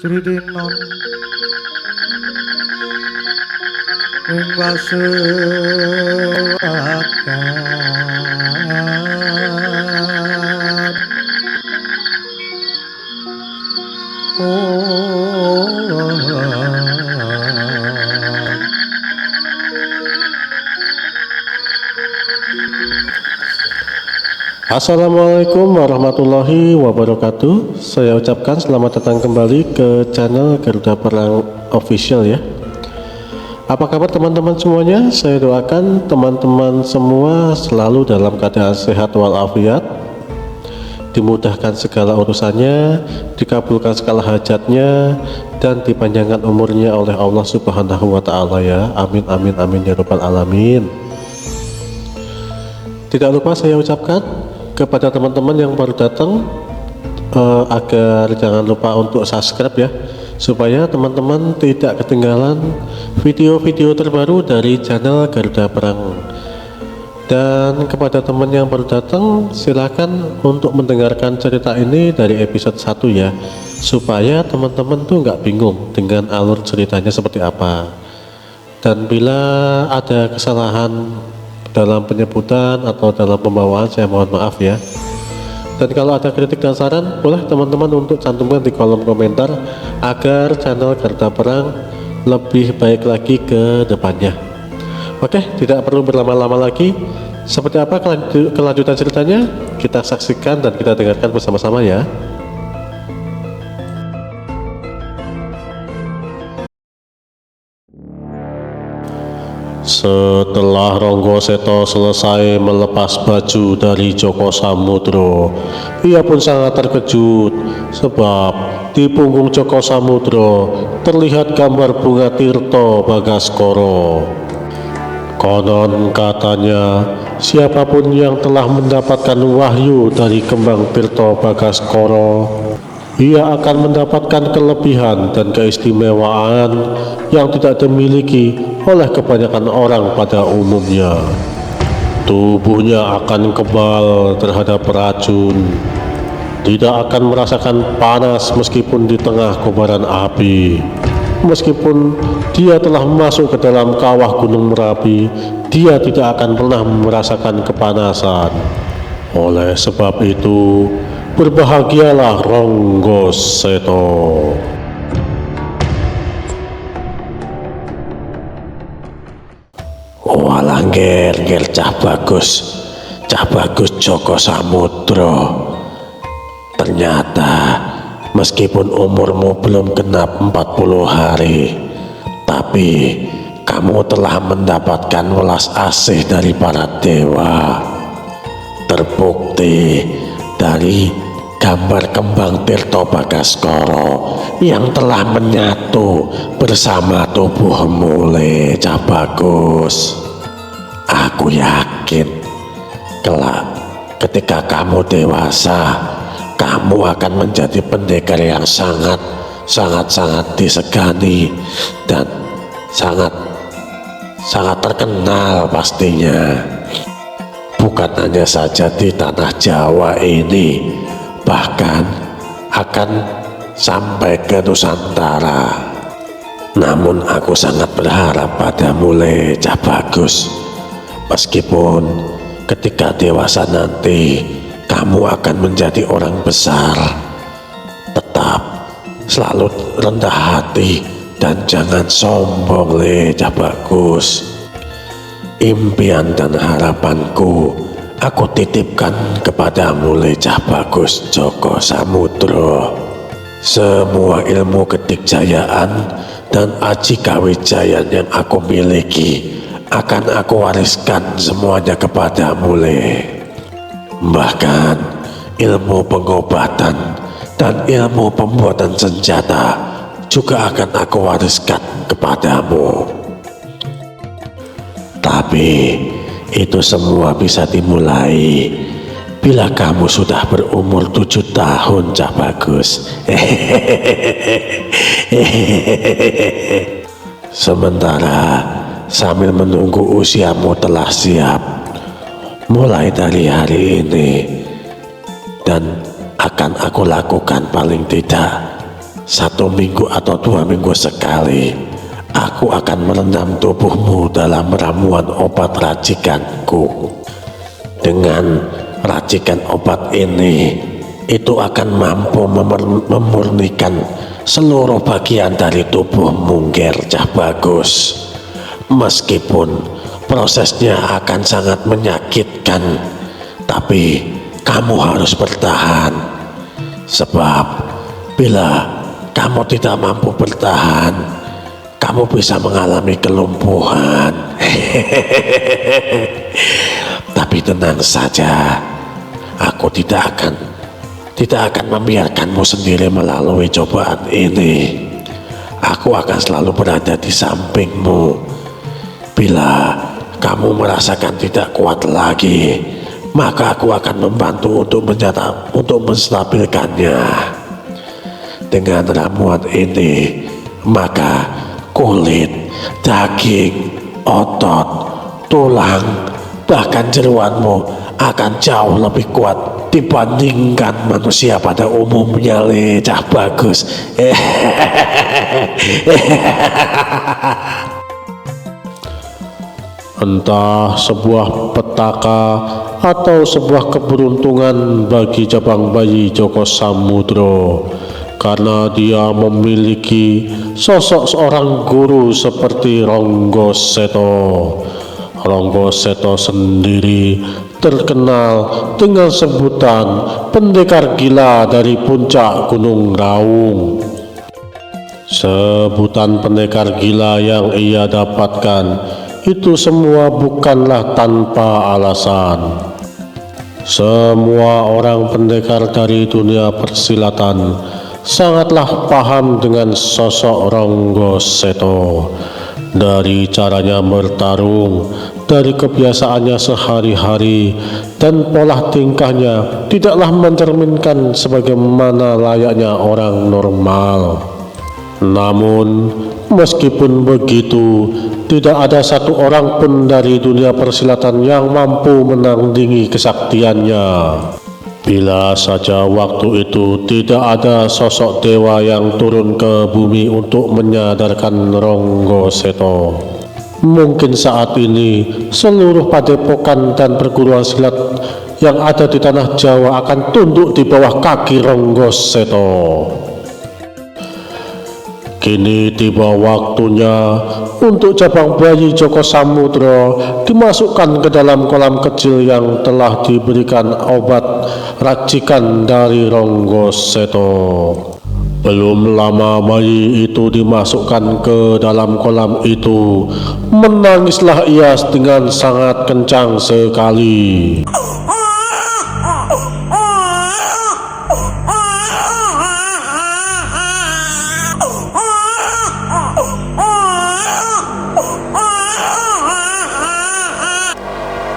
Sridinon ing wasewakan Assalamualaikum warahmatullahi wabarakatuh. Saya ucapkan selamat datang kembali ke channel Garuda Perang Official ya. Apa kabar teman-teman semuanya? Saya doakan teman-teman semua selalu dalam keadaan sehat walafiat, dimudahkan segala urusannya, dikabulkan segala hajatnya, dan dipanjangkan umurnya oleh Allah Subhanahu wa Ta'ala ya. Amin amin amin ya rabbal alamin. Tidak lupa saya ucapkan kepada teman-teman yang baru datang agar jangan lupa untuk subscribe ya, supaya teman-teman tidak ketinggalan video-video terbaru dari channel Garuda Perang. Dan kepada teman yang baru datang, silakan untuk mendengarkan cerita ini dari episode 1 ya, supaya teman-teman tuh nggak bingung dengan alur ceritanya seperti apa. Dan bila ada kesalahan dalam penyebutan atau dalam pembawaan, saya mohon maaf ya. Dan kalau ada kritik dan saran, boleh teman-teman untuk cantumkan di kolom komentar agar channel Garuda Perang lebih baik lagi ke depannya. Oke, tidak perlu berlama-lama lagi. Seperti apa kelanjutan ceritanya? Kita saksikan dan kita dengarkan bersama-sama ya. Setelah Ronggo Seto selesai melepas baju dari Joko Samudro, ia pun sangat terkejut sebab di punggung Joko Samudro terlihat gambar bunga Tirto Bagaskoro. Konon katanya, siapapun yang telah mendapatkan wahyu dari kembang Tirto Bagaskoro, ia akan mendapatkan kelebihan dan keistimewaan yang tidak dimiliki oleh kebanyakan orang pada umumnya. Tubuhnya akan kebal terhadap racun, tidak akan merasakan panas meskipun di tengah kobaran api. Meskipun dia telah masuk ke dalam kawah Gunung Merapi, dia tidak akan pernah merasakan kepanasan. Oleh sebab itu, berbahagialah Ronggo Seto. Walah nger cah bagus Joko Samudro. Ternyata meskipun umurmu belum genap 40 hari, tapi kamu telah mendapatkan welas asih dari para dewa. Terbukti dari gambar kembang Tirto Bagaskoro yang telah menyatu bersama tubuhmu le cah bagus. Aku yakin kelak ketika kamu dewasa, kamu akan menjadi pendekar yang sangat disegani dan sangat terkenal pastinya. Bukan hanya saja di tanah Jawa ini, bahkan akan sampai ke Nusantara. Namun aku sangat berharap padamu le cah bagus. Meskipun ketika dewasa nanti kamu akan menjadi orang besar, tetap selalu rendah hati dan jangan sombong le cah bagus. Impian dan harapanku aku titipkan kepadamu le cah bagus Joko Samudro. Semua ilmu kedikjayaan dan aji kawijayaan yang aku miliki akan aku wariskan semuanya kepadamu le. Bahkan ilmu pengobatan dan ilmu pembuatan senjata juga akan aku wariskan kepadamu. Tapi itu semua bisa dimulai bila kamu sudah berumur 7 tahun cah bagus. Sementara sambil menunggu usiamu telah siap, mulai dari hari ini dan akan aku lakukan paling tidak 1 minggu atau 2 minggu sekali aku akan merendam tubuhmu dalam ramuan obat racikanku. Dengan racikan obat ini, itu akan mampu memurnikan seluruh bagian dari tubuhmu, Ger Cah Bagus. Meskipun prosesnya akan sangat menyakitkan, tapi kamu harus bertahan. Sebab bila kamu tidak mampu bertahan, kamu bisa mengalami kelumpuhan. Tapi tenang saja, aku tidak akan membiarkanmu sendiri melalui cobaan ini. Aku akan selalu berada di sampingmu. Bila kamu merasakan tidak kuat lagi, maka aku akan membantu untuk menstabilkannya. Dengan ramuan ini, maka kulit, daging, otot, tulang, bahkan jeroanmu akan jauh lebih kuat dibandingkan manusia pada umumnya, Cah Bagus. Entah sebuah petaka atau sebuah keberuntungan bagi cabang bayi Joko Samudro, karena dia memiliki sosok seorang guru seperti Ronggo Seto. Ronggo Seto sendiri terkenal dengan sebutan pendekar gila dari puncak Gunung Raung. Sebutan pendekar gila yang ia dapatkan itu semua bukanlah tanpa alasan. Semua orang pendekar dari dunia persilatan sangatlah paham dengan sosok Ronggo Seto. Dari caranya bertarung, dari kebiasaannya sehari-hari, dan pola tingkahnya tidaklah mencerminkan sebagaimana layaknya orang normal. Namun, meskipun begitu, tidak ada satu orang pun dari dunia persilatan yang mampu menandingi kesaktiannya. Bila saja waktu itu tidak ada sosok dewa yang turun ke bumi untuk menyadarkan Ronggo Seto, mungkin saat ini seluruh padepokan dan perguruan silat yang ada di tanah Jawa akan tunduk di bawah kaki Ronggo Seto. Kini tiba waktunya untuk cabang bayi Joko Samudro dimasukkan ke dalam kolam kecil yang telah diberikan obat racikan dari Ronggo Seto. Belum lama bayi itu dimasukkan ke dalam kolam itu, menangislah ia dengan sangat kencang sekali.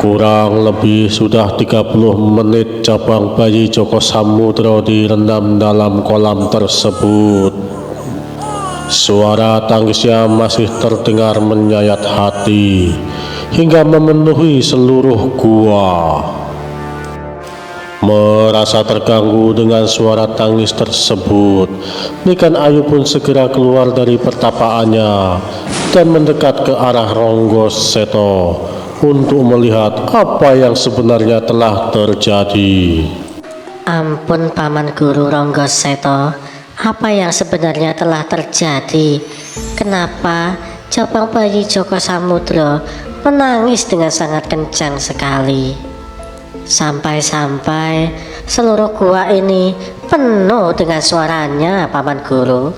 Kurang lebih sudah 30 menit cabang bayi Joko Samudro direndam dalam kolam tersebut. Suara tangisnya masih terdengar menyayat hati hingga memenuhi seluruh gua. Merasa terganggu dengan suara tangis tersebut, Niken Ayu pun segera keluar dari pertapaannya dan mendekat ke arah Ronggo Seto untuk melihat apa yang sebenarnya telah terjadi. Ampun Paman Guru Ronggo Seto, apa yang sebenarnya telah terjadi? Kenapa cabang bayi Joko Samudro menangis dengan sangat kencang sekali? Sampai-sampai seluruh gua ini penuh dengan suaranya, Paman Guru.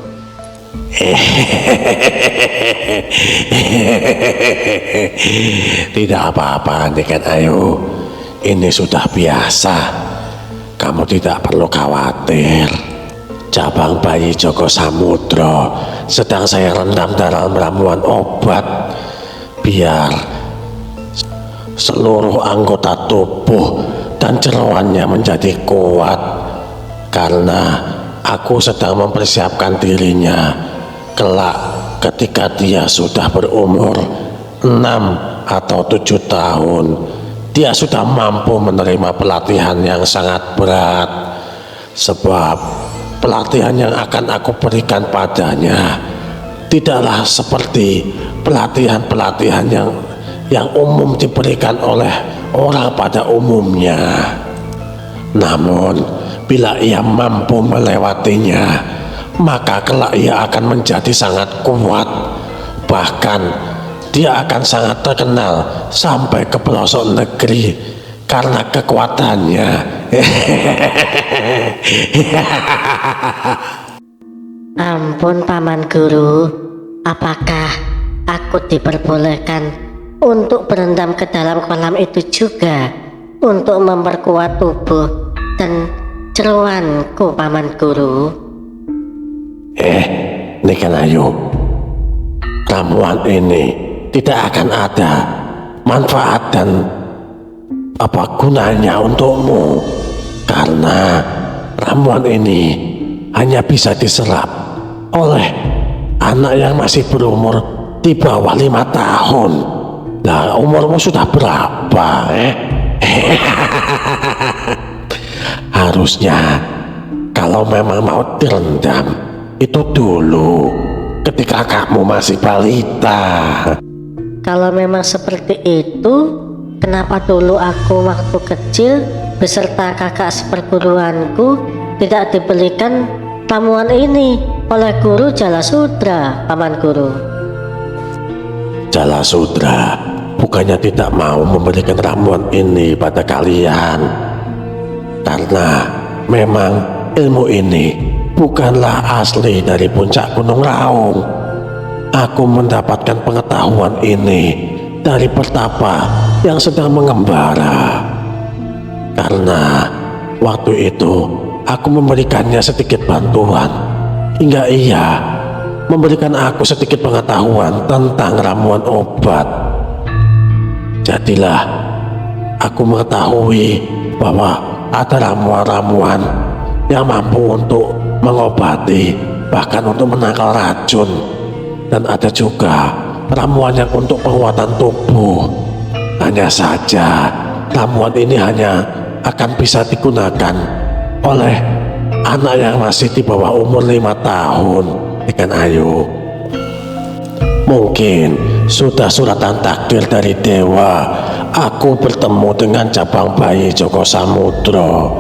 Tidak apa-apa, Niken Ayu. Ini sudah biasa. Kamu tidak perlu khawatir. Cabang bayi Joko Samudro sedang saya rendam dalam ramuan obat biar seluruh anggota tubuh dan jeroannya menjadi kuat, karena aku sedang mempersiapkan dirinya kelak ketika dia sudah berumur 6 atau 7 tahun. Dia sudah mampu menerima pelatihan yang sangat berat, sebab pelatihan yang akan aku berikan padanya tidaklah seperti pelatihan-pelatihan yang umum diberikan oleh orang pada umumnya. Namun, bila ia mampu melewatinya, maka kelak ia akan menjadi sangat kuat. Bahkan, dia akan sangat terkenal sampai ke pelosok negeri karena kekuatannya. Ampun Paman Guru, apakah aku diperbolehkan untuk berendam ke dalam kolam itu juga untuk memperkuat tubuh dan jeroanku Paman Guru? Niken Ayu, ramuan ini tidak akan ada manfaat dan apa gunanya untukmu, karena ramuan ini hanya bisa diserap oleh anak yang masih berumur di bawah 5 tahun. Nah, umurmu sudah berapa? Harusnya kalau memang mau direndam itu dulu ketika kamu masih balita. Kalau memang seperti itu, kenapa dulu aku waktu kecil beserta kakak seperguruanku tidak dibelikan ramuan ini oleh Guru Jalasudra, Paman Guru? Jalasudra bukannya tidak mau memberikan ramuan ini pada kalian, karena memang ilmu ini bukanlah asli dari puncak Gunung Raung. Aku mendapatkan pengetahuan ini dari pertapa yang sedang mengembara. Karena waktu itu aku memberikannya sedikit bantuan hingga ia memberikan aku sedikit pengetahuan tentang ramuan obat. Jadilah aku mengetahui bahwa ada ramuan-ramuan yang mampu untuk mengobati, bahkan untuk menangkal racun, dan ada juga ramuan yang untuk penguatan tubuh. Hanya saja ramuan ini hanya akan bisa digunakan oleh anak yang masih di bawah umur 5 tahun, Niken Ayu. Mungkin sudah suratan takdir dari dewa aku bertemu dengan cabang bayi Joko Samudro,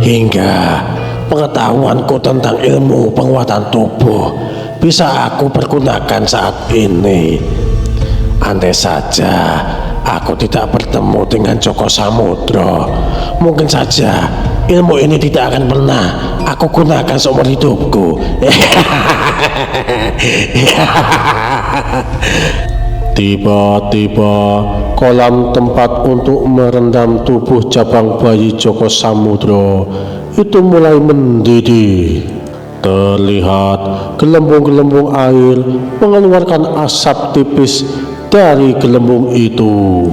hingga pengetahuanku tentang ilmu penguatan tubuh bisa aku pergunakan saat ini. Andai saja aku tidak bertemu dengan Joko Samudro, mungkin saja ilmu ini tidak akan pernah aku gunakan seumur hidupku. Tiba-tiba kolam tempat untuk merendam tubuh cabang bayi Joko Samudro itu mulai mendidih. Terlihat gelembung-gelembung air mengeluarkan asap tipis dari gelembung itu.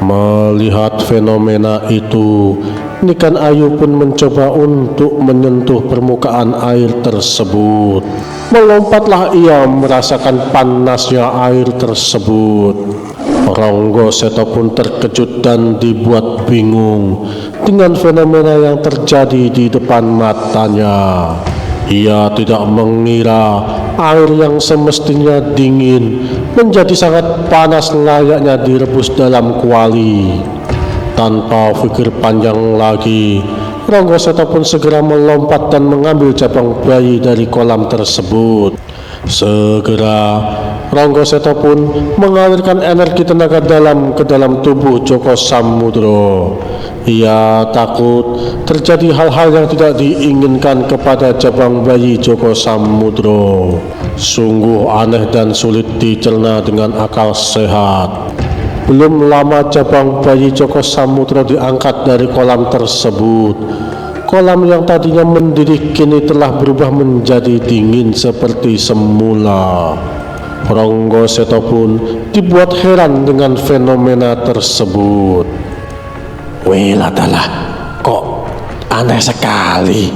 Melihat fenomena itu, Niken Ayu pun mencoba untuk menyentuh permukaan air tersebut. Melompatlah ia merasakan panasnya air tersebut. Ronggo Seto pun terkejut dan dibuat bingung dengan fenomena yang terjadi di depan matanya. Ia tidak mengira air yang semestinya dingin menjadi sangat panas layaknya direbus dalam kuali. Tanpa pikir panjang lagi, Ronggo Seto pun segera melompat dan mengambil cabang bayi dari kolam tersebut. Segera Ronggo Seto pun mengalirkan energi tenaga dalam ke dalam tubuh Joko Samudro. Ia takut terjadi hal-hal yang tidak diinginkan kepada cabang bayi Joko Samudro. Sungguh aneh dan sulit dicerna dengan akal sehat. Belum lama cabang bayi Joko Samudro diangkat dari kolam tersebut. Kolam yang tadinya mendidih kini telah berubah menjadi dingin seperti semula. Ronggo Seto pun dibuat heran dengan fenomena tersebut. Weladalah, kok aneh sekali.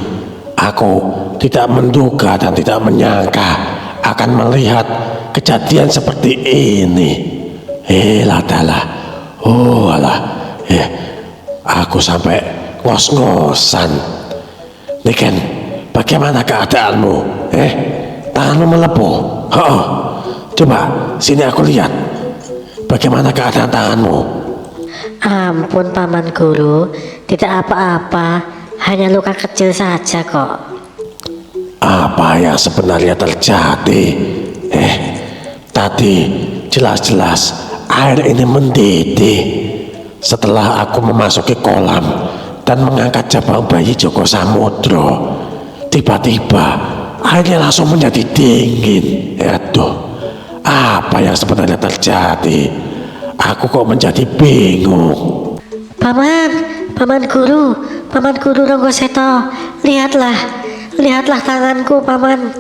Aku tidak menduga dan tidak menyangka akan melihat kejadian seperti ini. Weladalah, oh alah, aku sampai ngos-ngosan. Niken, bagaimana keadaanmu? Tanganmu melepuh. Oh, coba sini aku lihat. Bagaimana keadaan tanganmu? Ampun Paman Guru, tidak apa-apa, hanya luka kecil saja kok. Apa yang sebenarnya terjadi? Tadi jelas-jelas air ini mendidih. Setelah aku memasuki kolam dan mengangkat jabang bayi Joko Samudro, tiba-tiba airnya langsung menjadi dingin. Aduh, apa yang sebenarnya terjadi? Aku kok menjadi bingung. Paman Guru Ronggoseto, lihatlah tanganku Paman.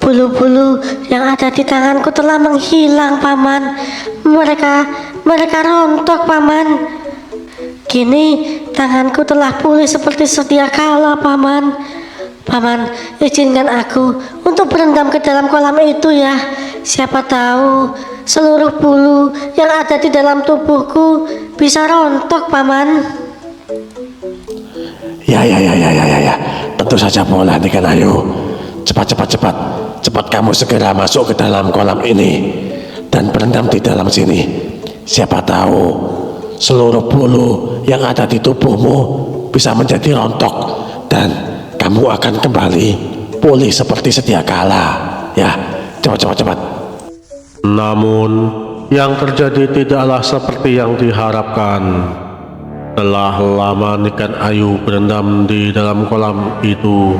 Bulu-bulu yang ada di tanganku telah menghilang Paman. Mereka rontok Paman. Kini tanganku telah pulih seperti sedia kala Paman. Paman, izinkan aku untuk berendam ke dalam kolam itu ya. Siapa tahu seluruh bulu yang ada di dalam tubuhku bisa rontok Paman. Ya. Tentu saja boleh Niken Ayu. Cepat kamu segera masuk ke dalam kolam ini dan berendam di dalam sini. Siapa tahu seluruh bulu yang ada di tubuhmu bisa menjadi rontok dan kamu akan kembali pulih seperti sedia kala. Ya, cepat. Namun yang terjadi tidaklah seperti yang diharapkan. Telah lama Niken Ayu berendam di dalam kolam itu,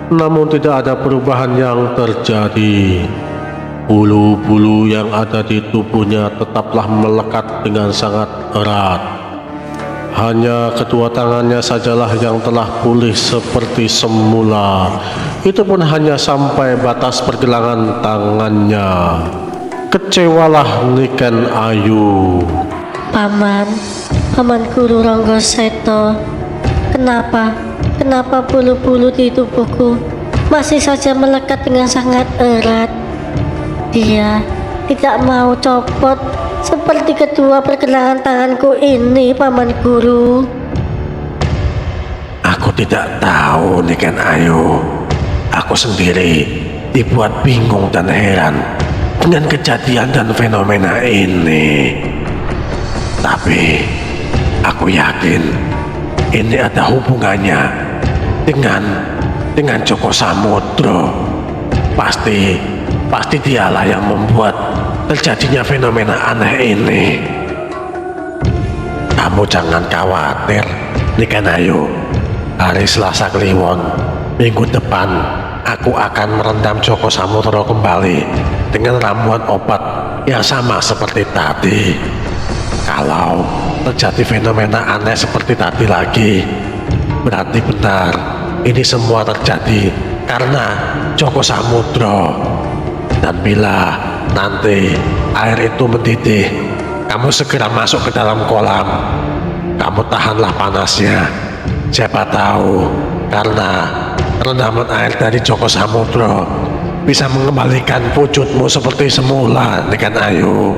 namun tidak ada perubahan yang terjadi. Bulu-bulu yang ada di tubuhnya tetaplah melekat dengan sangat erat. Hanya kedua tangannya sajalah yang telah pulih seperti semula. Itu pun hanya sampai batas pergelangan tangannya. Kecewalah Niken Ayu. Paman Guru Ronggoseto, kenapa bulu-bulu di tubuhku masih saja melekat dengan sangat erat? Dia tidak mau copot seperti kedua pergelangan tanganku ini, Paman Guru. Aku tidak tahu Niken Ayu. Aku sendiri dibuat bingung dan heran dengan kejadian dan fenomena ini. Tapi aku yakin ini ada hubungannya dengan Joko Samudro. Pasti dialah yang membuat terjadinya fenomena aneh ini. Kamu jangan khawatir Niken Ayu. Hari Selasa Kliwon minggu depan aku akan merendam Joko Samudro kembali dengan ramuan obat yang sama seperti tadi. Kalau terjadi fenomena aneh seperti tadi lagi, berarti benar ini semua terjadi karena Joko Samudro. Dan bila nanti air itu mendidih, kamu segera masuk ke dalam kolam. Kamu tahanlah panasnya. Siapa tahu karena rendaman air dari Joko Samudro bisa mengembalikan wujudmu seperti semula, Niken Ayu.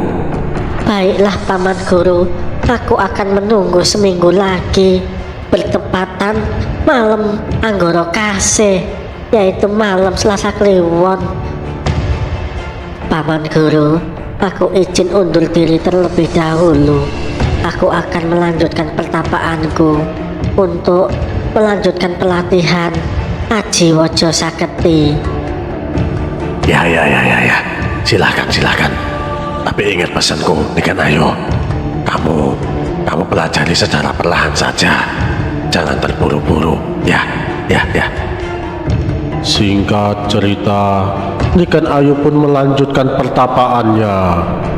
Baiklah Paman Guru, aku akan menunggu seminggu lagi, bertepatan malam Anggoro Kasih, yaitu malam Selasa Kliwon. Paman Guru, aku izin undur diri terlebih dahulu. Aku akan melanjutkan pertapaanku untuk melanjutkan pelatihan Aji Wojo Saketi. Ya. Silakan. Tapi ingat pesanku, Niken Ayu. Kamu pelajari secara perlahan saja. Jangan terburu-buru. Ya. Singkat cerita, Niken Ayu pun melanjutkan pertapaannya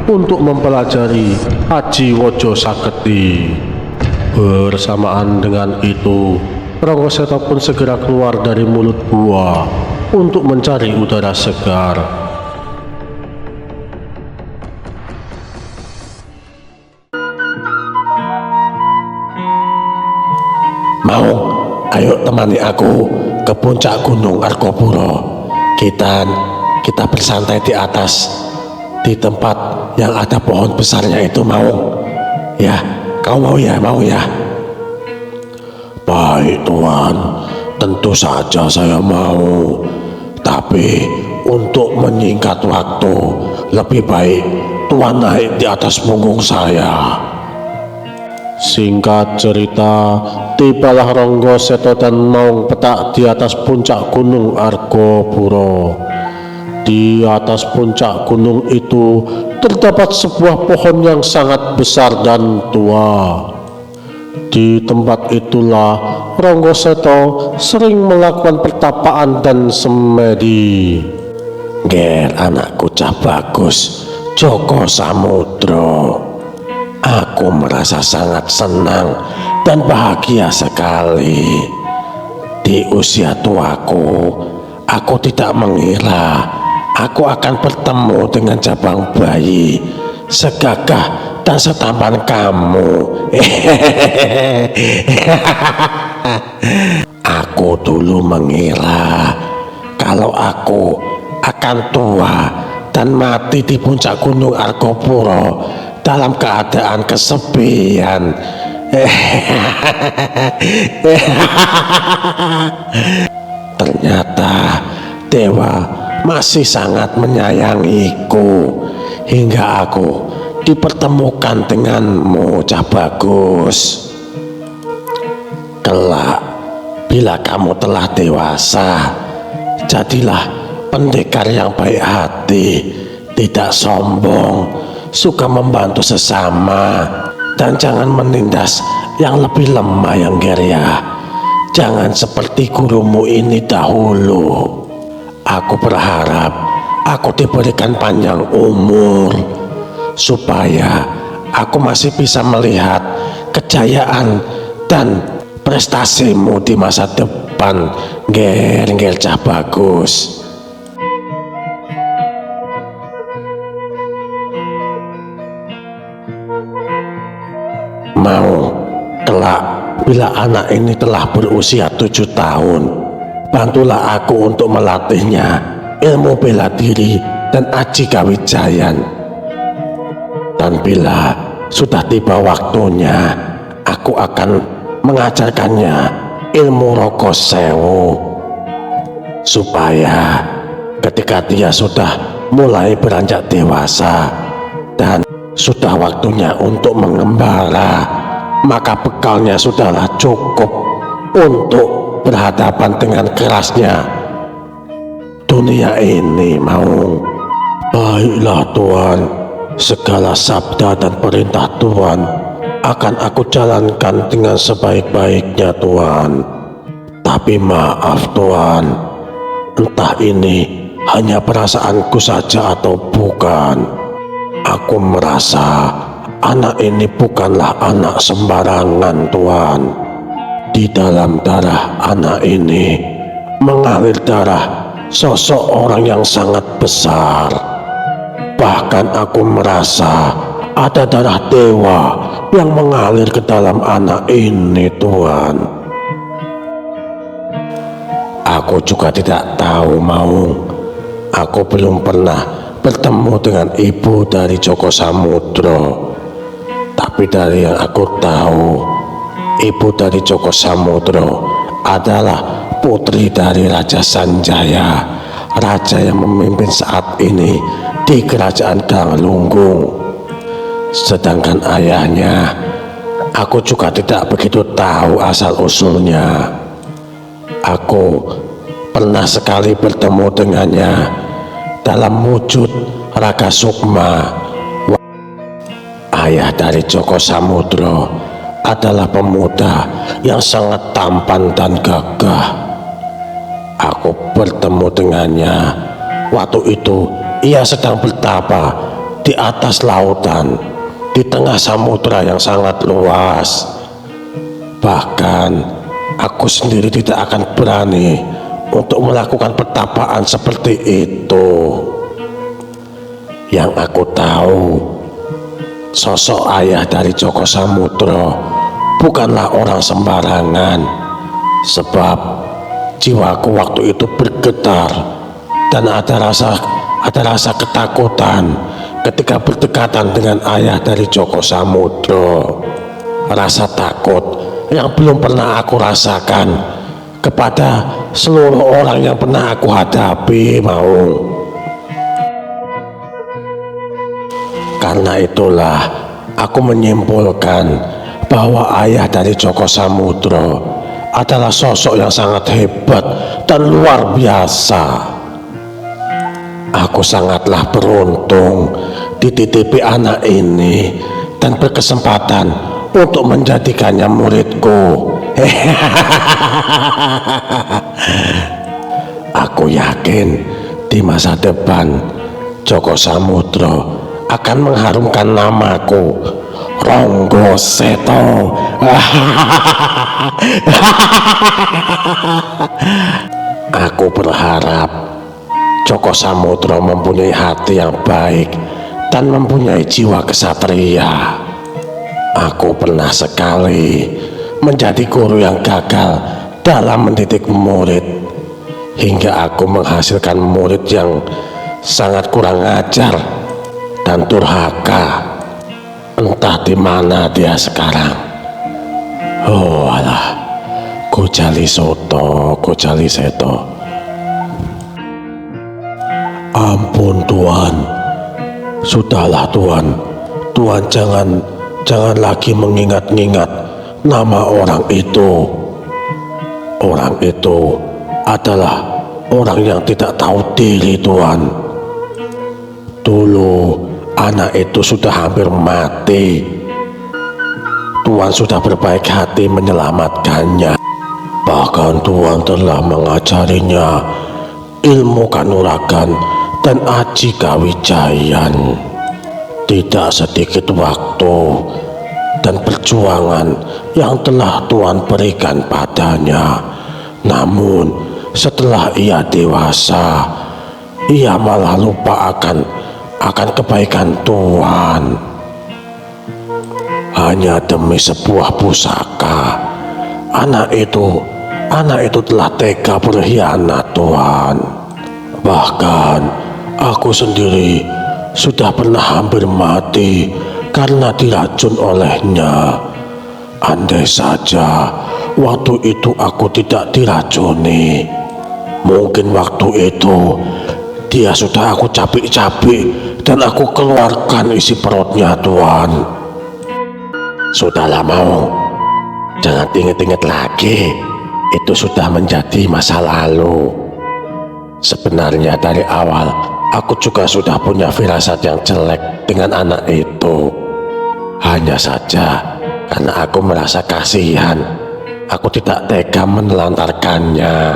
untuk mempelajari Aji Wojo Saketi. Bersamaan dengan itu, Ronggoseto pun segera keluar dari mulut gua untuk mencari udara segar. Mau, ayo temani aku ke puncak Gunung Argopuro. Kita bersantai di atas, di tempat yang ada pohon besarnya itu. Mau? Ya, kau mau ya? Baik Tuan, Tentu saja saya mau, tapi untuk menyingkat waktu, lebih baik Tuan naik di atas punggung saya. Singkat cerita, tibalah Ronggo Seto dan Maung Petak di atas puncak gunung Argopuro. Di atas puncak gunung itu terdapat sebuah pohon yang sangat besar dan tua. Di tempat itulah Ronggo Seto sering melakukan pertapaan dan semedi. Ger anakku cah bagus, Joko Samudro. Aku merasa sangat senang dan bahagia sekali. Di usia tuaku, aku tidak mengira aku akan bertemu dengan cabang bayi segagah dan setampan kamu. Aku dulu mengira kalau aku akan tua dan mati di puncak gunung Argopuro dalam keadaan kesepian. Ternyata dewa masih sangat menyayangiku hingga aku dipertemukan denganmu, cah bagus. Kelak bila kamu telah dewasa, jadilah pendekar yang baik hati, tidak sombong, suka membantu sesama, dan jangan menindas yang lebih lemah yang geria. Jangan seperti gurumu ini dahulu. Aku berharap aku diberikan panjang umur supaya aku masih bisa melihat kejayaan dan prestasimu di masa depan, Ger cah bagus. Mau kelak bila anak ini telah berusia 7 tahun, bantulah aku untuk melatihnya ilmu bela diri dan aji kawijayan. Dan bila sudah tiba waktunya, aku akan mengajarkannya ilmu Ronggo Sewu, supaya ketika dia sudah mulai beranjak dewasa dan sudah waktunya untuk mengembara, maka bekalnya sudahlah cukup untuk berhadapan dengan kerasnya dunia ini. Mau baiklah Tuan, segala sabda dan perintah Tuan akan aku jalankan dengan sebaik-baiknya Tuan. Tapi maaf Tuan, entah ini hanya perasaanku saja atau bukan, aku merasa anak ini bukanlah anak sembarangan Tuan. Di dalam darah anak ini mengalir darah sosok orang yang sangat besar. Bahkan aku merasa ada darah dewa yang mengalir ke dalam anak ini Tuan. Aku juga tidak tahu Maung, aku belum pernah bertemu dengan ibu dari Joko Samudro. Tapi dari yang aku tahu, ibu dari Joko Samudro adalah putri dari Raja Sanjaya, raja yang memimpin saat ini di kerajaan Galunggung. Sedangkan ayahnya, aku juga tidak begitu tahu asal-usulnya. Aku pernah sekali bertemu dengannya dalam wujud Raga Sukma. Ayah dari Joko Samudro adalah pemuda yang sangat tampan dan gagah. Aku bertemu dengannya waktu itu ia sedang bertapa di atas lautan di tengah samudra yang sangat luas. Bahkan aku sendiri tidak akan berani untuk melakukan pertapaan seperti itu. Yang aku tahu, sosok ayah dari Joko Samudro bukanlah orang sembarangan, sebab jiwaku waktu itu bergetar dan ada rasa ketakutan ketika berdekatan dengan ayah dari Joko Samudro. Rasa takut yang belum pernah aku rasakan kepada seluruh orang yang pernah aku hadapi, Maung. Karena itulah aku menyimpulkan bahwa ayah dari Joko Samudro adalah sosok yang sangat hebat dan luar biasa. Aku sangatlah beruntung dititipi anak ini dan berkesempatan untuk menjadikannya muridku. Aku yakin di masa depan Joko Samudro akan mengharumkan namaku, Ronggo Seto. Aku berharap Joko Samudro mempunyai hati yang baik dan mempunyai jiwa kesatria. Aku pernah sekali menjadi guru yang gagal dalam mendidik murid, hingga aku menghasilkan murid yang sangat kurang ajar dan durhaka. Entah di mana dia sekarang. Oh alah, Gojali Soto, Gojali Seto. Ampun Tuan, sudahlah Tuan. Tuan jangan lagi mengingat-ingat nama orang itu. Orang itu adalah orang yang tidak tahu diri, Tuan. Dulu anak itu sudah hampir mati. Tuan sudah berbaik hati menyelamatkannya. Bahkan Tuan telah mengajarinya ilmu kanuragan dan aji kawijayan. Tidak sedikit waktu dan perjuangan yang telah Tuan berikan padanya. Namun setelah ia dewasa, ia malah lupa akan kebaikan Tuan. Hanya demi sebuah pusaka, anak itu telah tega berkhianat, Tuan. Bahkan aku sendiri sudah pernah hampir mati karena diracun olehnya. Andai saja waktu itu aku tidak diracuni, mungkin waktu itu dia sudah aku capik-capik dan aku keluarkan isi perutnya, Tuan. Sudahlah Maung, jangan ingat-ingat lagi. Itu sudah menjadi masa lalu. Sebenarnya dari awal aku juga sudah punya firasat yang jelek dengan anak itu. Hanya saja karena aku merasa kasihan, aku tidak tega menelantarkannya.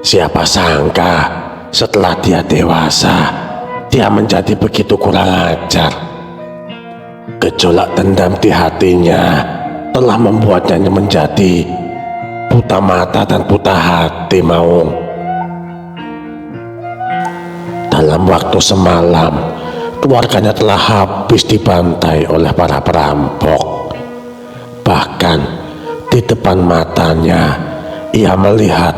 Siapa sangka setelah dia dewasa, dia menjadi begitu kurang ajar. Gejolak dendam di hatinya telah membuatnya menjadi buta mata dan buta hati, Maung. Dalam waktu semalam, keluarganya telah habis dibantai oleh para perampok. Bahkan di depan matanya, ia melihat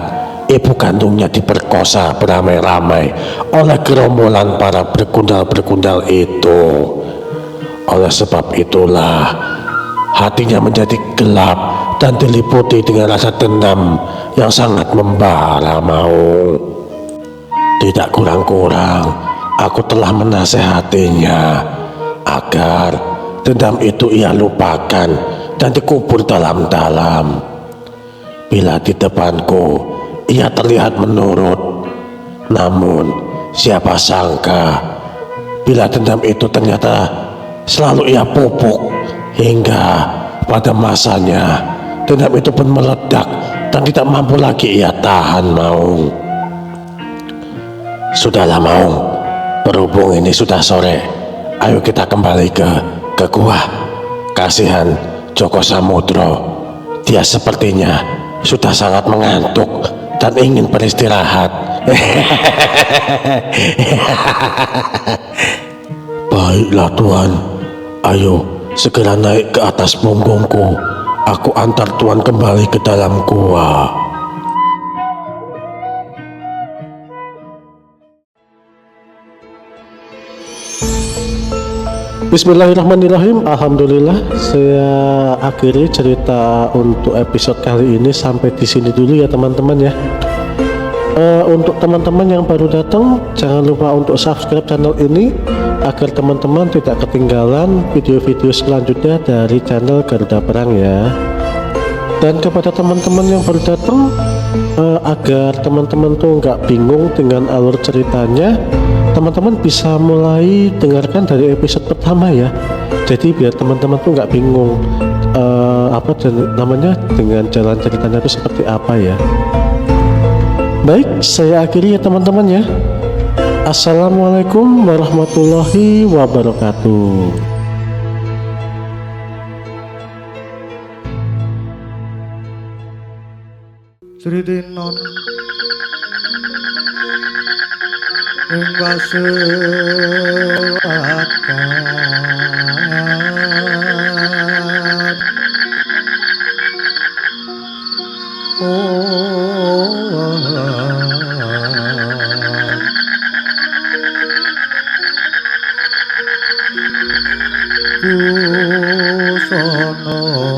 ibu kandungnya diperkosa beramai-ramai oleh gerombolan para bergundal-bergundal itu. Oleh sebab itulah hatinya menjadi gelap dan diliputi dengan rasa dendam yang sangat membara, Maung. Tidak kurang-kurang aku telah menasehatinya agar dendam itu ia lupakan dan dikubur dalam-dalam. Bila di depanku ia terlihat menurut, namun siapa sangka bila dendam itu ternyata selalu ia pupuk, hingga pada masanya dendam itu pun meledak dan tidak mampu lagi ia tahan, Maung. Sudahlah Maung, berhubung ini sudah sore, ayo kita kembali ke gua. Kasihan Joko Samudro, dia sepertinya sudah sangat mengantuk dan ingin beristirahat. Baiklah Tuan, ayo segera naik ke atas punggungku. Aku antar Tuan kembali ke dalam gua. Bismillahirrahmanirrahim. Alhamdulillah, saya akhiri cerita untuk episode kali ini sampai di sini dulu ya teman-teman ya. Untuk teman-teman yang baru datang, jangan lupa untuk subscribe channel ini agar teman-teman tidak ketinggalan video-video selanjutnya dari channel Garuda Perang ya. Dan kepada teman-teman yang baru datang, agar teman-teman tuh nggak bingung dengan alur ceritanya, teman-teman bisa mulai dengarkan dari episode pertama ya. Jadi biar teman-teman tuh nggak bingung namanya dengan jalan ceritanya itu seperti apa ya. Baik, saya akhiri ya teman-teman ya. Assalamualaikum warahmatullahi wabarakatuh. Sridinon ing kasewakan Kusana